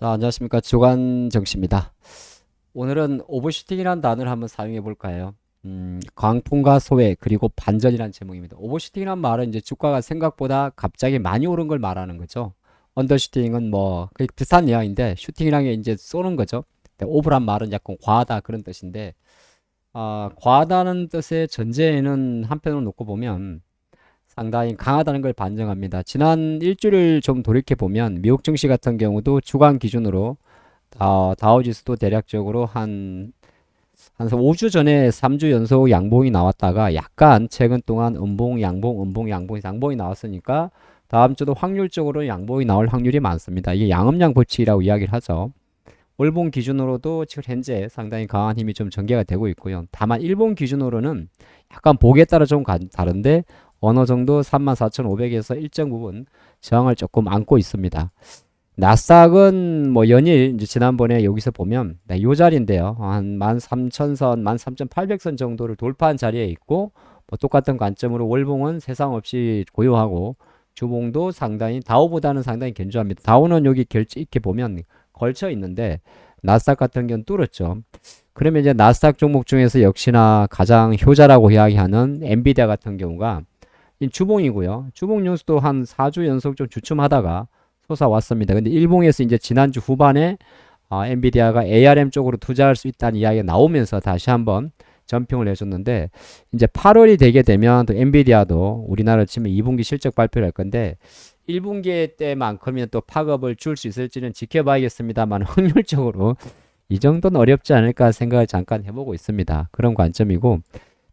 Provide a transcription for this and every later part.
자, 안녕하십니까. 주간정 씨입니다. 오늘은 오버슈팅이라는 단어를 한번 사용해 볼까요? 광풍과 소외 그리고 반전이라는 제목입니다. 오버슈팅이란 말은 이제 주가가 생각보다 갑자기 많이 오른 걸 말하는 거죠. 언더슈팅은 뭐 거의 비슷한 이야기인데 슈팅이란 게 이제 쏘는 거죠. 근데 오버란 말은 약간 과하다 그런 뜻인데 과하다는 뜻의 전제에는 한편으로 놓고 보면 상당히 강하다는 걸 반증합니다. 지난 일주일을 좀 돌이켜 보면 미국 증시 같은 경우도 주간 기준으로 다우지수도 대략적으로 한 5주 전에 3주 연속 양봉이 나왔다가 약간 최근 동안 음봉, 양봉, 음봉, 양봉, 양봉이 나왔으니까 다음 주도 확률적으로 양봉이 나올 확률이 많습니다. 이게 양음양 법칙이라고 이야기를 하죠. 월봉 기준으로도 지금 현재 상당히 강한 힘이 좀 전개가 되고 있고요. 다만 일본 기준으로는 약간 보기에 따라 좀 다른데 어느 정도 34,500에서 일정 부분 저항을 조금 안고 있습니다. 나스닥은 뭐 연일 이제 지난번에 여기서 보면 이 자리인데요. 한 13,000선, 13,800선 정도를 돌파한 자리에 있고 뭐 똑같은 관점으로 월봉은 세상 없이 고요하고 주봉도 상당히 다우보다는 상당히 견조합니다. 다우는 여기 이렇게 보면 걸쳐 있는데 나스닥 같은 경우는 뚫었죠. 그러면 이제 나스닥 종목 중에서 역시나 가장 효자라고 이야기하는 엔비디아 같은 경우가 주봉이고요. 주봉 뉴스도 한 4주 연속 좀 주춤하다가 솟아왔습니다. 근데 일봉에서 이제 지난주 후반에 엔비디아가 ARM 쪽으로 투자할 수 있다는 이야기가 나오면서 다시 한번 점평을 해줬는데 이제 8월이 되게 되면 또 엔비디아도 우리나라 치면 2분기 실적 발표를 할 건데 1분기 때만큼이나 또 파급을 줄 수 있을지는 지켜봐야겠습니다만 확률적으로 이 정도는 어렵지 않을까 생각을 잠깐 해보고 있습니다. 그런 관점이고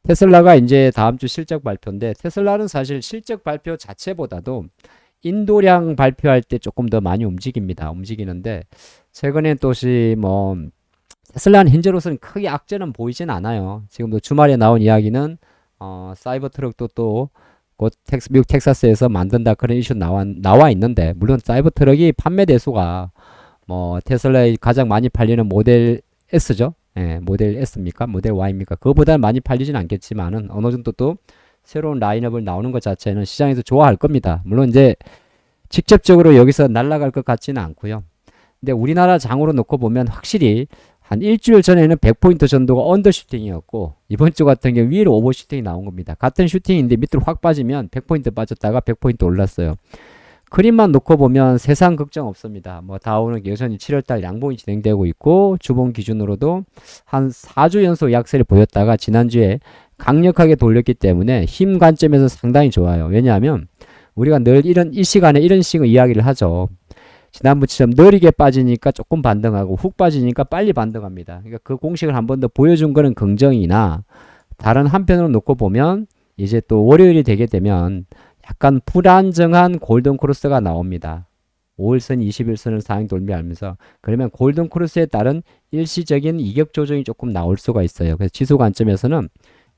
테슬라가 이제 다음 주 실적 발표인데 테슬라는 사실 실적 발표 자체보다도 인도량 발표할 때 조금 더 많이 움직입니다. 움직이는데 최근에 또시 뭐 테슬라는 현재로서는 크게 악재는 보이진 않아요. 지금도 주말에 나온 이야기는 사이버 트럭도 또 곧 미국 텍사스에서 만든다 그런 이슈 나와 있는데 물론 사이버 트럭이 판매 대수가 뭐 테슬라의 가장 많이 팔리는 모델 S죠. 예, 모델 S입니까? 모델 Y입니까? 그거보다 많이 팔리진 않겠지만은 어느 정도 또 새로운 라인업을 나오는 것 자체는 시장에서 좋아할 겁니다. 물론 이제 직접적으로 여기서 날아갈 것 같지는 않고요. 근데 우리나라 장으로 놓고 보면 확실히 한 일주일 전에는 100포인트 정도가 언더슈팅이었고 이번 주 같은 경우 위로 오버슈팅이 나온 겁니다. 같은 슈팅인데 밑으로 확 빠지면 100포인트 빠졌다가 100포인트 올랐어요. 그림만 놓고 보면 세상 걱정 없습니다. 뭐 다우는 여전히 7월달 양봉이 진행되고 있고 주봉 기준으로도 한 4주 연속 약세를 보였다가 지난주에 강력하게 돌렸기 때문에 힘 관점에서 상당히 좋아요. 왜냐하면 우리가 늘 이 시간에 이런 식의 이야기를 하죠. 지난번처럼 느리게 빠지니까 조금 반등하고 훅 빠지니까 빨리 반등합니다. 그러니까 그 공식을 한 번 더 보여준 거는 긍정이나 다른 한편으로 놓고 보면 이제 또 월요일이 되게 되면 약간 불안정한 골든 크로스가 나옵니다. 5일선, 21선을 상향 돌미하면서 그러면 골든 크로스에 따른 일시적인 이격 조정이 조금 나올 수가 있어요. 그래서 지수 관점에서는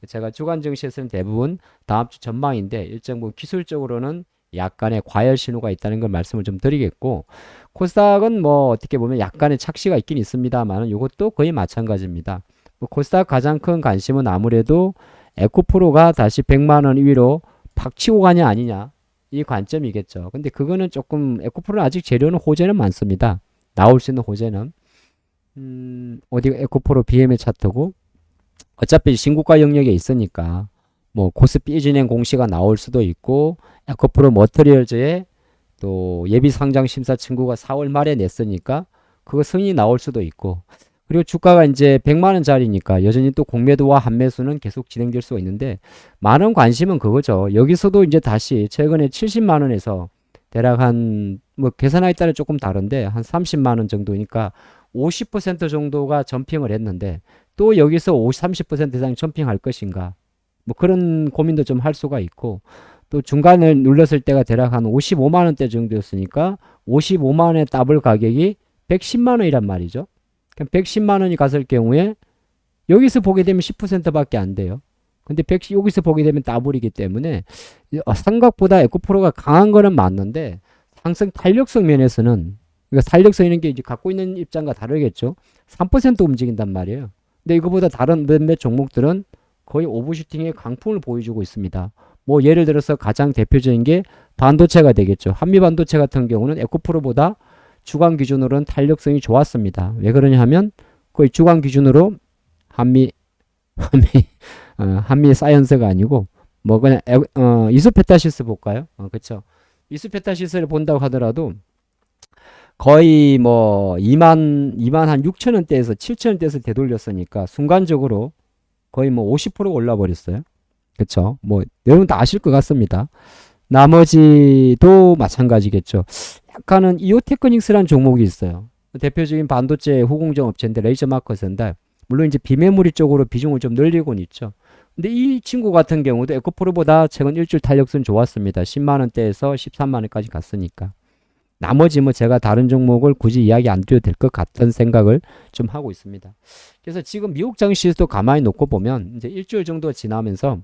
제가 주간 증시에서는 대부분 다음 주 전망인데 일정 부분 기술적으로는 약간의 과열 신호가 있다는 걸 말씀을 좀 드리겠고 코스닥은 뭐 어떻게 보면 약간의 착시가 있긴 있습니다만 이것도 거의 마찬가지입니다. 뭐 코스닥 가장 큰 관심은 아무래도 에코프로가 다시 100만 원 위로 팍 치고 가냐 아니냐 이 관점이겠죠. 근데 그거는 조금 에코프로는 아직 재료는 호재는 많습니다. 나올 수 있는 호재는 어디 에코프로 BM의 차트고 어차피 신고가 영역에 있으니까 뭐 코스피 진행 공시가 나올 수도 있고 에코프로 머터리얼즈의 또 예비 상장 심사 청구가 4월 말에 냈으니까 그거 승인이 나올 수도 있고 그리고 주가가 이제 100만 원짜리니까 여전히 또 공매도와 환매수는 계속 진행될 수가 있는데 많은 관심은 그거죠. 여기서도 이제 다시 최근에 70만 원에서 대략 한 뭐 계산하에 따라 조금 다른데 한 30만 원 정도니까 50% 정도가 점핑을 했는데 또 여기서 30% 이상 점핑할 것인가 뭐 그런 고민도 좀 할 수가 있고 또 중간을 눌렀을 때가 대략 한 55만 원대 정도였으니까 55만 원의 더블 가격이 110만 원이란 말이죠. 그럼 110만 원이 갔을 경우에 여기서 보게 되면 10%밖에 안 돼요. 근데 여기서 보게 되면 더블이기 때문에 생각보다 에코프로가 강한 거는 맞는데 상승 탄력성 면에서는 그러니까 탄력성 있는 게 이제 갖고 있는 입장과 다르겠죠. 3% 움직인단 말이에요. 근데 이거보다 다른 몇몇 종목들은 거의 오버슈팅의 강풍을 보여주고 있습니다. 뭐 예를 들어서 가장 대표적인 게 반도체가 되겠죠. 한미 반도체 같은 경우는 에코프로보다 주간 기준으로는 탄력성이 좋았습니다. 왜 그러냐 하면 거의 주간 기준으로 한미 한미 한미 사이언스가 아니고 뭐 그냥 이소페타시스 볼까요? 그렇죠. 이소페타시스를 본다고 하더라도 거의 뭐 2만 한 6천 원대에서 7천 원대에서 되돌렸으니까 순간적으로 거의 뭐 50% 올라 버렸어요. 그렇죠. 뭐 여러분 다 아실 것 같습니다. 나머지도 마찬가지겠죠. 약간은 이오테크닉스라는 종목이 있어요. 대표적인 반도체 후공정 업체인데 레이저 마커 센달. 물론 이제 비메모리 쪽으로 비중을 좀 늘리고는 있죠. 근데 이 친구 같은 경우도 에코프로보다 최근 일주일 탄력성 좋았습니다. 10만 원대에서 13만 원까지 갔으니까. 나머지 뭐 제가 다른 종목을 굳이 이야기 안 드려도 될 것 같은 생각을 좀 하고 있습니다. 그래서 지금 미국 증시도 가만히 놓고 보면 이제 일주일 정도 지나면서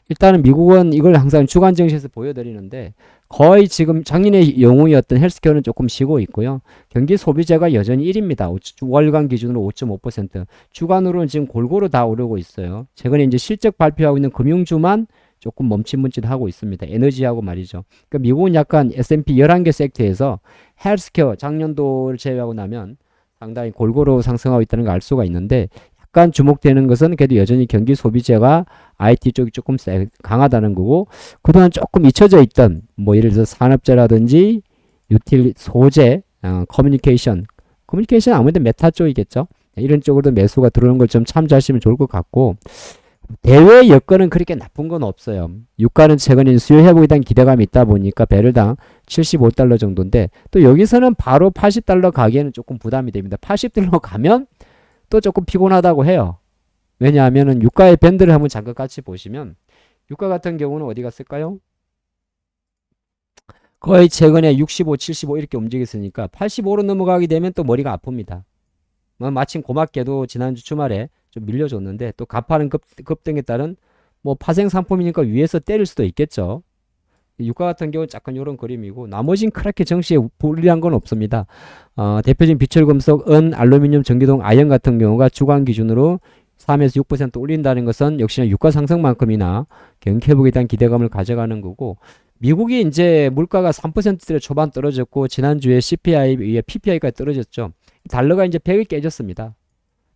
일단은 미국은 이걸 항상 주간 증시에서 보여드리는데 거의 지금 작년의 영웅이었던 헬스케어는 조금 쉬고 있고요. 경기 소비재가 여전히 1입니다. 월간 기준으로 5.5%. 주간으로는 지금 골고루 다 오르고 있어요. 최근에 이제 실적 발표하고 있는 금융주만 조금 멈칫멈칫하고 있습니다. 에너지하고 말이죠. 그러니까 미국은 약간 S&P 11개 섹터에서 헬스케어 작년도를 제외하고 나면 상당히 골고루 상승하고 있다는 걸 알 수가 있는데 약간 주목되는 것은 그래도 여전히 경기 소비재가 IT 쪽이 조금 강하다는 거고 그동안 조금 잊혀져 있던 뭐 예를 들어서 산업재라든지 소재, 커뮤니케이션 아무래도 메타 쪽이겠죠. 이런 쪽으로도 매수가 들어오는 걸 좀 참조하시면 좋을 것 같고 대외 여건은 그렇게 나쁜 건 없어요. 유가는 최근에 수요 회복에 대한 기대감이 있다 보니까 배럴당 75달러 정도인데 또 여기서는 바로 80달러 가기에는 조금 부담이 됩니다. 80달러 가면 또 조금 피곤하다고 해요. 왜냐하면은 유가의 밴드를 한번 잠깐 같이 보시면 유가 같은 경우는 어디 갔을까요? 거의 최근에 65, 75 이렇게 움직였으니까 85로 넘어가게 되면 또 머리가 아픕니다. 마침 고맙게도 지난주 주말에 좀 밀려줬는데 또 가파른 급등에 따른 뭐 파생 상품이니까 위에서 때릴 수도 있겠죠. 유가 같은 경우는 약간 이런 그림이고 나머지는 그렇게 정시에 불리한 건 없습니다. 대표적인 비철금속, 은, 알루미늄, 전기동, 아연 같은 경우가 주간 기준으로 3에서 6% 올린다는 것은 역시나 유가 상승만큼이나 경기 회복에 대한 기대감을 가져가는 거고 미국이 이제 물가가 3%대 초반 떨어졌고 지난주에 CPI 위에 PPI까지 떨어졌죠. 달러가 이제 100이 깨졌습니다.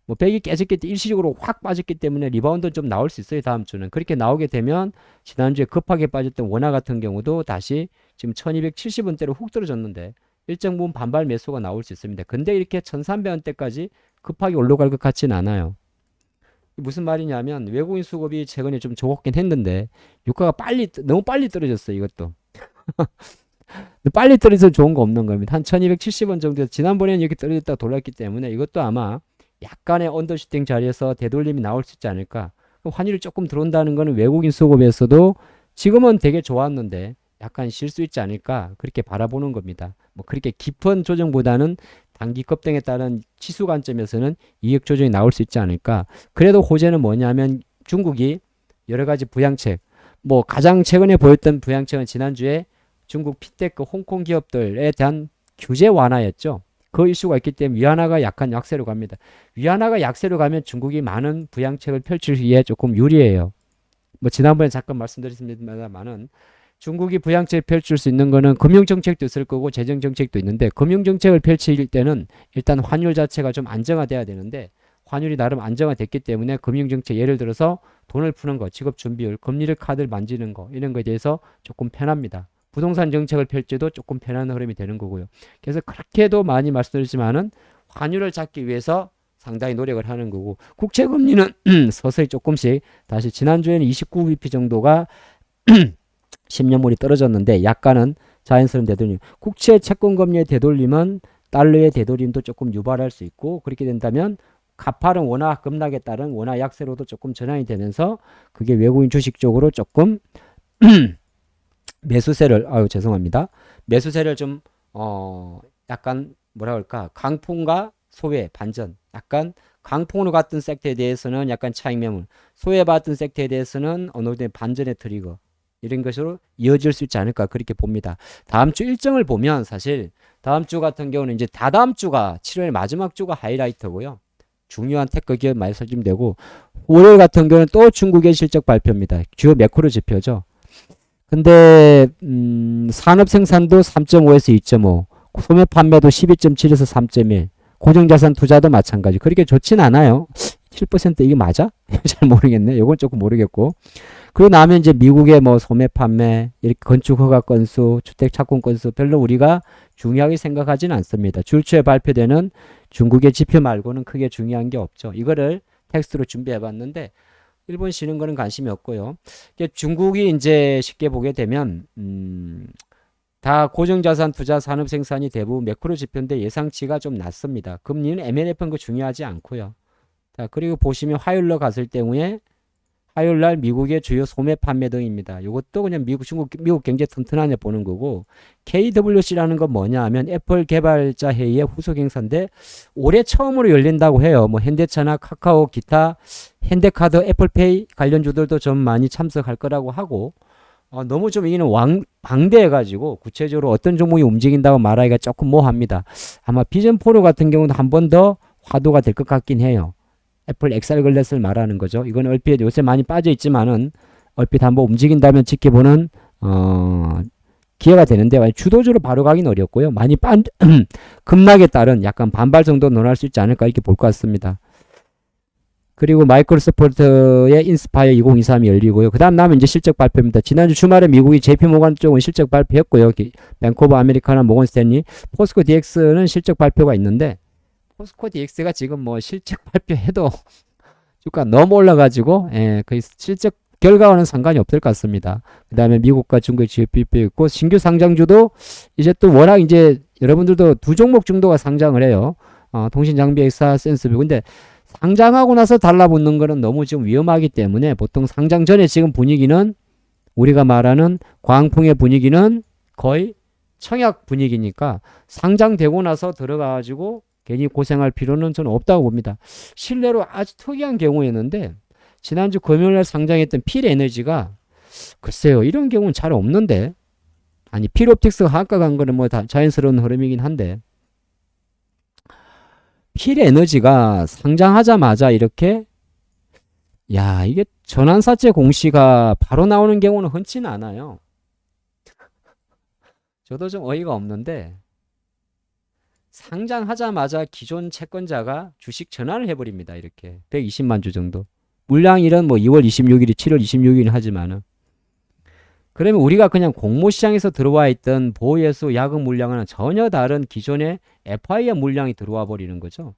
뭐 100이 깨졌기 때문에 일시적으로 확 빠졌기 때문에 리바운드 좀 나올 수 있어요. 다음 주는. 그렇게 나오게 되면 지난주에 급하게 빠졌던 원화 같은 경우도 다시 지금 1270원대로 훅 떨어졌는데 일정 부분 반발 매수가 나올 수 있습니다. 근데 이렇게 1300원대까지 급하게 올라갈 것 같지는 않아요. 무슨 말이냐면 외국인 수급이 최근에 좀 좋았긴 했는데 유가가 너무 빨리 떨어졌어요. 이것도. 빨리 떨어져서 좋은 거 없는 겁니다. 한 1270원 정도 지난번에는 이렇게 떨어졌다가 돌았기 때문에 이것도 아마 약간의 언더슈팅 자리에서 되돌림이 나올 수 있지 않을까. 환율이 조금 들어온다는 거는 외국인 수급에서도 지금은 되게 좋았는데 약간 쉴 수 있지 않을까 그렇게 바라보는 겁니다. 뭐 그렇게 깊은 조정보다는 단기 급등에 따른 치수 관점에서는 이익 조정이 나올 수 있지 않을까. 그래도 호재는 뭐냐면 중국이 여러 가지 부양책 뭐 가장 최근에 보였던 부양책은 지난주에 중국 핀테크 홍콩 기업들에 대한 규제 완화였죠. 그 이슈가 있기 때문에 위안화가 약간 약세로 갑니다. 위안화가 약세로 가면 중국이 많은 부양책을 펼치기에 조금 유리해요. 뭐 지난번에 잠깐 말씀드렸습니다만은 중국이 부양책을 펼칠 수 있는 거는 금융정책도 있을 거고 재정정책도 있는데 금융정책을 펼칠 때는 일단 환율 자체가 좀 안정화돼야 되는데 환율이 나름 안정화됐기 때문에 금융정책 예를 들어서 돈을 푸는 거, 직업준비율, 금리를 카드를 만지는 거 이런 거에 대해서 조금 편합니다. 부동산 정책을 펼쳐도 조금 편한 흐름이 되는 거고요. 그래서 그렇게도 많이 말씀드리지만은 환율을 잡기 위해서 상당히 노력을 하는 거고 국채 금리는 서서히 조금씩 다시 지난주에는 29bp 정도가 10년물이 떨어졌는데 약간은 자연스러운 되돌림. 국채 채권 금리의 되돌림은 달러의 되돌림도 조금 유발할 수 있고 그렇게 된다면 가파른 원화 급락에 따른 원화 약세로도 조금 전환이 되면서 그게 외국인 주식 쪽으로 조금 매수세를 죄송합니다. 매수세를 좀 약간 뭐라 그럴까 강풍과 소외 반전 약간 강풍으로 갔던 섹터에 대해서는 약간 차익 매물 소외 받던 섹터에 대해서는 어느 정도 반전의 트리거 이런 것으로 이어질 수 있지 않을까 그렇게 봅니다. 다음 주 일정을 보면 사실 다음 주 같은 경우는 이제 다다음 주가 7월 마지막 주가 하이라이트고요. 중요한 테크 기업 많이 설정되고 5월 같은 경우는 또 중국의 실적 발표입니다. 주요 매크로 지표죠. 근데 산업 생산도 3.5에서 2.5, 소매 판매도 12.7에서 3.1. 고정자산 투자도 마찬가지. 그렇게 좋진 않아요. 7% 이게 맞아? 잘 모르겠네. 이건 조금 모르겠고. 그리고 나면 이제 미국의 뭐 소매 판매, 이렇게 건축 허가 건수, 주택 착공 건수 별로 우리가 중요하게 생각하지는 않습니다. 줄초에 발표되는 중국의 지표 말고는 크게 중요한 게 없죠. 이거를 텍스트로 준비해 봤는데 일본 쉬는 거는 관심이 없고요. 중국이 이제 쉽게 보게 되면 다 고정자산 투자 산업 생산이 대부분 매크로 지표인데 예상치가 좀 낮습니다. 금리는 MLF는 거 중요하지 않고요. 자, 그리고 보시면 화요일로 갔을 경우에 화요일 날 미국의 주요 소매 판매 등입니다. 이것도 그냥 미국 경제 튼튼하냐 보는 거고, KWC라는 건 뭐냐 하면 애플 개발자 회의의 후속 행사인데 올해 처음으로 열린다고 해요. 뭐 현대차나 카카오, 기타 현대카드, 애플페이 관련주들도 좀 많이 참석할 거라고 하고, 너무 좀 이는 방대해가지고 구체적으로 어떤 종목이 움직인다고 말하기가 조금 모호합니다. 아마 비전 프로 같은 경우도 한 번 더 화두가 될 것 같긴 해요. 애플 XR 글래스를 말하는 거죠. 이건 얼핏 요새 많이 빠져 있지만은 얼핏 한번 움직인다면 지켜보는 기회가 되는데 주도주로 바로 가긴 어렵고요. 많이 급락에 따른 약간 반발 정도 논할 수 있지 않을까 이렇게 볼 것 같습니다. 그리고 마이크로소프트의 인스파이어 2023이 열리고요. 그 다음 나면 이제 실적 발표입니다. 지난주 주말에 미국이 JP모건 쪽은 실적 발표했고요. 뱅크 오브 아메리카나 모건 스탠리, 포스코 DX는 실적 발표가 있는데 포스코 DX가 지금 뭐 실적 발표해도 주가 너무 올라가지고 그 실적 결과와는 상관이 없을 것 같습니다. 그 다음에 미국과 중국의 GDP 있고 신규 상장주도 이제 또 워낙 이제 여러분들도 두 종목 정도가 상장을 해요. 통신장비 회사 센스뷰. 근데 상장하고 나서 달라붙는 거는 너무 지금 위험하기 때문에 보통 상장 전에 지금 분위기는 우리가 말하는 광풍의 분위기는 거의 청약 분위기니까 상장되고 나서 들어가가지고 괜히 고생할 필요는 저는 없다고 봅니다. 실내로 아주 특이한 경우였는데 지난주 금요일날 상장했던 필에너지가 글쎄요 이런 경우는 잘 없는데 아니 필옵틱스가 하가 간 거는 뭐 다 자연스러운 흐름이긴 한데 필에너지가 상장하자마자 이렇게 야 이게 전환사채 공시가 바로 나오는 경우는 흔치는 않아요. 저도 좀 어이가 없는데 상장하자마자 기존 채권자가 주식 전환을 해버립니다. 이렇게 120만 주 정도. 물량일은 뭐 2월 26일이 7월 26일 하지만은 그러면 우리가 그냥 공모시장에서 들어와 있던 보유예수 야금 물량은 전혀 다른 기존의 FIR 물량이 들어와 버리는 거죠.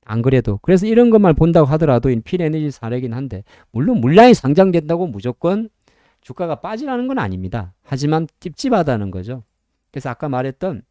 안 그래도. 그래서 이런 것만 본다고 하더라도 필에너지 사례긴 한데 물론 물량이 상장된다고 무조건 주가가 빠지라는 건 아닙니다. 하지만 찝찝하다는 거죠. 그래서 아까 말했던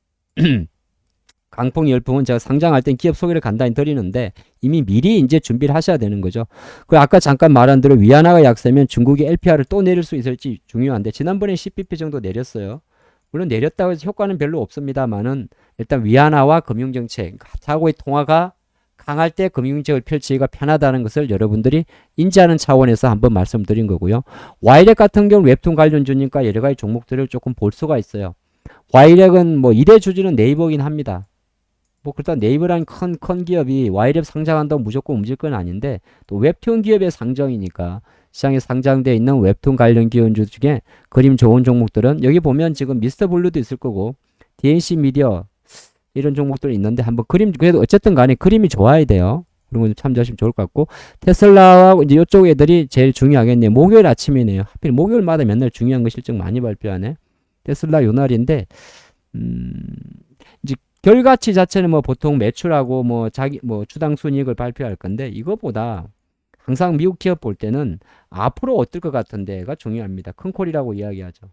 강풍 열풍은 제가 상장할 땐 기업 소개를 간단히 드리는데 이미 미리 이제 준비를 하셔야 되는 거죠. 그 아까 잠깐 말한 대로 위안화가 약세면 중국이 LPR을 또 내릴 수 있을지 중요한데 지난번에 10bp 정도 내렸어요. 물론 내렸다고 해서 효과는 별로 없습니다만은 일단 위안화와 금융정책, 하고의 통화가 강할 때 금융정책을 펼치기가 편하다는 것을 여러분들이 인지하는 차원에서 한번 말씀드린 거고요. 와이렉 같은 경우는 웹툰 관련주니까 여러 가지 종목들을 조금 볼 수가 있어요. 와이렉은 뭐 2대 주주는 네이버긴 합니다. 뭐 그렇다고 네이버라는 큰 기업이 와이랩 상장한다고 무조건 움직일 건 아닌데 또 웹툰 기업의 상장이니까 시장에 상장되어 있는 웹툰 관련 기업주 중에 그림 좋은 종목들은 여기 보면 지금 미스터 블루도 있을 거고 DNC 미디어 이런 종목들이 있는데 한번 그림 그래도 어쨌든 간에 그림이 좋아야 돼요. 그런 거 좀 참조하시면 좋을 것 같고 테슬라와 이제 이쪽 애들이 제일 중요하겠네요. 목요일 아침이네요. 하필 목요일마다 맨날 중요한 거 실적 많이 발표하네. 테슬라 요 날인데 이제 결과치 자체는 뭐 보통 매출하고 뭐 자기 뭐 주당 순이익을 발표할 건데 이거보다 항상 미국 기업 볼 때는 앞으로 어떨 것 같은데가 중요합니다. 큰 콜이라고 이야기하죠.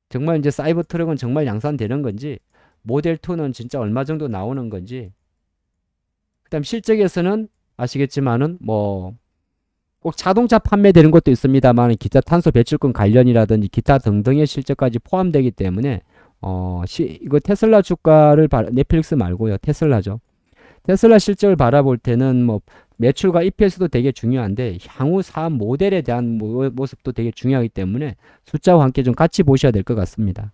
정말 이제 사이버 트럭은 정말 양산되는 건지 모델 2는 진짜 얼마 정도 나오는 건지 그다음 실적에서는 아시겠지만은 뭐 꼭 자동차 판매되는 것도 있습니다만 기타 탄소 배출권 관련이라든지 기타 등등의 실적까지 포함되기 때문에 이거 테슬라 주가를 넷플릭스 말고요. 테슬라죠. 테슬라 실적을 바라볼 때는 뭐 매출과 EPS도 되게 중요한데 향후 사업 모델에 대한 모습도 되게 중요하기 때문에 숫자와 함께 좀 같이 보셔야 될 것 같습니다.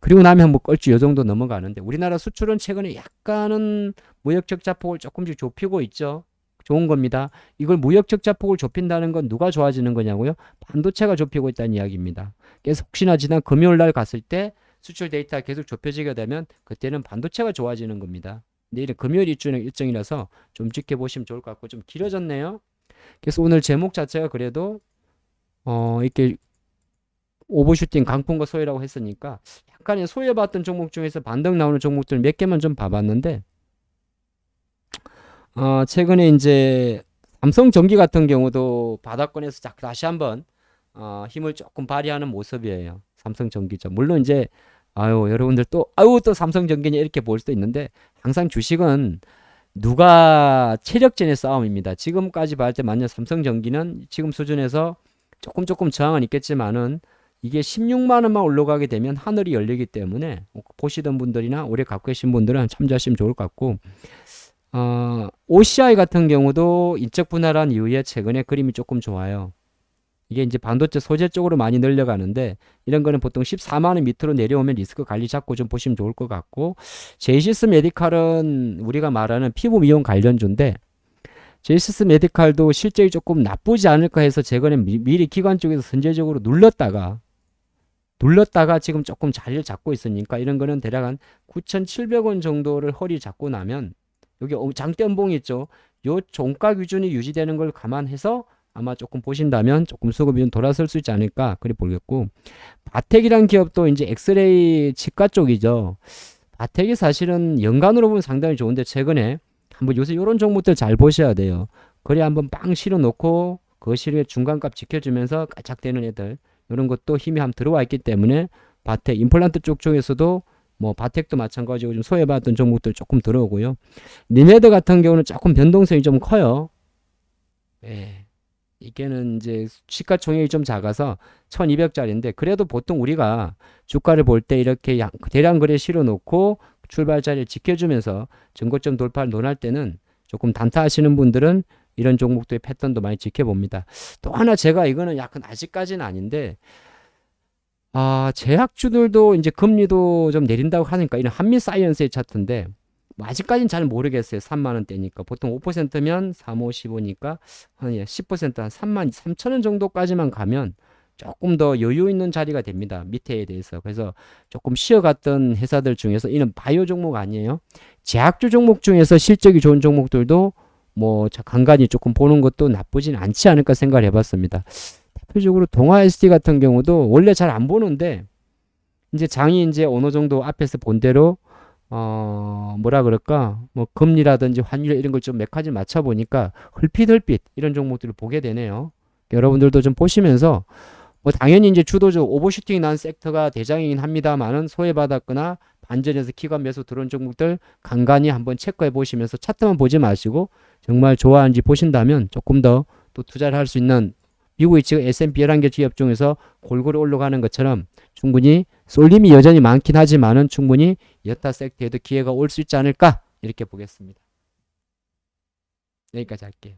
그리고 나면 뭐 얼추 요 정도 넘어가는데 우리나라 수출은 최근에 약간은 무역 적자폭을 조금씩 좁히고 있죠. 좋은 겁니다. 이걸 무역 적자폭을 좁힌다는 건 누가 좋아지는 거냐고요? 반도체가 좁히고 있다는 이야기입니다. 그래서 혹시나 지난 금요일 날 갔을 때 수출 데이터가 계속 좁혀지게 되면 그때는 반도체가 좋아지는 겁니다. 내일은 금요일 일정이라서 좀 지켜보시면 좋을 것 같고 좀 길어졌네요. 그래서 오늘 제목 자체가 그래도 이렇게 오버슈팅 강풍과 소외라고 했으니까 약간의 소외받던 종목 중에서 반등 나오는 종목들 몇 개만 좀 봐봤는데 최근에 이제 삼성전기 같은 경우도 바닥권에서 다시 한번 힘을 조금 발휘하는 모습이에요. 삼성전기죠. 물론 이제 여러분들 또 삼성전기냐 이렇게 볼 수도 있는데 항상 주식은 누가 체력전의 싸움입니다. 지금까지 봤을 때 만약 삼성전기는 지금 수준에서 조금 저항은 있겠지만은 이게 16만 원만 올라가게 되면 하늘이 열리기 때문에 보시던 분들이나 오래 갖고 계신 분들은 참조하시면 좋을 것 같고 OCI 같은 경우도 인적 분할한 이후에 최근에 그림이 조금 좋아요. 이게 이제 반도체 소재 쪽으로 많이 늘려가는데 이런 거는 보통 14만 원 밑으로 내려오면 리스크 관리 잡고 좀 보시면 좋을 것 같고 제이시스 메디칼은 우리가 말하는 피부 미용 관련주인데 제이시스 메디칼도 실적이 조금 나쁘지 않을까 해서 최근에 미리 기관 쪽에서 선제적으로 눌렀다가 지금 조금 자리를 잡고 있으니까 이런 거는 대략 한 9,700원 정도를 허리 잡고 나면 여기 장대 연봉이 있죠. 요 종가 기준이 유지되는 걸 감안해서 아마 조금 보신다면 조금 수급이 좀 돌아설 수 있지 않을까 그리 보겠고 바텍이란 기업도 이제 엑스레이 치과 쪽이죠. 바텍이 사실은 연간으로 보면 상당히 좋은데 최근에 한번 요새 이런 종목들 잘 보셔야 돼요. 그래 한번 빵 실어 놓고 그 실에 중간값 지켜주면서 까짝대는 애들 이런 것도 힘이 한번 들어와 있기 때문에 바텍 임플란트 쪽 쪽에서도 뭐 바텍도 마찬가지고 좀 소외받았던 종목들 조금 들어오고요. 니메드 같은 경우는 조금 변동성이 좀 커요. 예. 이게는 이제 시가총액이 좀 작아서 1200짜리인데 그래도 보통 우리가 주가를 볼 때 이렇게 대량 거래 실어 놓고 출발 자리를 지켜주면서 전고점 돌파를 논할 때는 조금 단타하시는 분들은 이런 종목들의 패턴도 많이 지켜봅니다. 또 하나 제가 이거는 약간 아직까지는 아닌데 제약주들도 이제 금리도 좀 내린다고 하니까 이런 한미사이언스의 차트인데 뭐 아직까지는 잘 모르겠어요. 3만 원대니까 보통 5%면 3, 5, 15니까 한 10%한 3만 3천 원 정도까지만 가면 조금 더 여유 있는 자리가 됩니다. 밑에에 대해서. 그래서 조금 쉬어갔던 회사들 중에서 이는 바이오 종목 아니에요. 제약주 종목 중에서 실적이 좋은 종목들도 뭐 간간히 조금 보는 것도 나쁘진 않지 않을까 생각을 해봤습니다. 대표적으로 동아 ST 같은 경우도 원래 잘 안 보는데 이제 장이 이제 어느 정도 앞에서 본 대로 뭐라 그럴까 뭐 금리라든지 환율 이런 걸 좀 몇 가지 맞춰 보니까 헐핏 이런 종목들을 보게 되네요. 여러분들도 좀 보시면서 뭐 당연히 이제 주도적 오버슈팅이 난 섹터가 대장이긴 합니다만은 소외받았거나 반전에서 기관 매수 들어온 종목들 간간히 한번 체크해 보시면서 차트만 보지 마시고 정말 좋아하는지 보신다면 조금 더 또 투자를 할 수 있는 미국의 지금 S&P 11개 기업 중에서 골고루 올라가는 것처럼 충분히 쏠림이 여전히 많긴 하지만은 충분히 여타 섹터에도 기회가 올 수 있지 않을까 이렇게 보겠습니다. 여기까지 할게요.